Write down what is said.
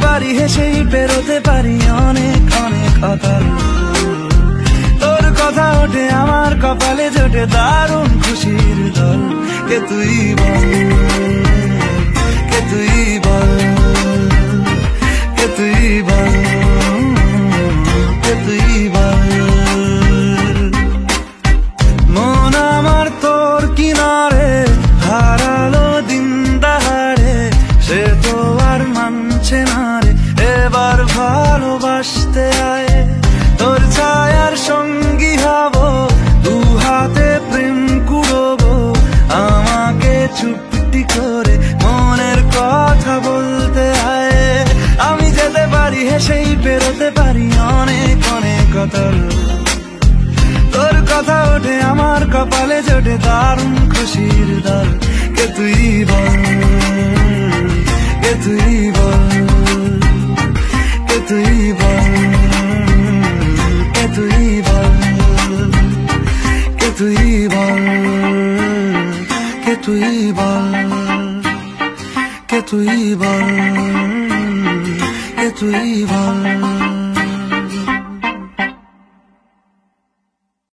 পারি হেসেই পেরোতে পারি অনেক অনেক অতল। তোর কথা ওঠে আমার কপালে জোটে দারুণ খুশির দল। কে তুই বল, কে তুই বল, কে তুই বল, কে তুই বল। মন আমার তোর কিনারে হারালো দিন দাহাড়ে, সে তো আর মানছে না রে এবার ভালোবাসতে আয়। তোর ছায়ার সঙ্গী হব, দু হাতে প্রেম কুড়বো, আমাকে চুপটি করে মনের কথা বলতে আয়। আমি যেতে পারি হেসেই পেরোতে পারি অনেক অনেক অতল। তোর কথা ওঠে আমার কপালে জোটে দারুণ খুশির দল। কে তুই বল, কে তুই বল, কে তুই বল, কে তুই বল, কে তুই বল, কে তুই বল, কে তুই বল, কে তুই বল।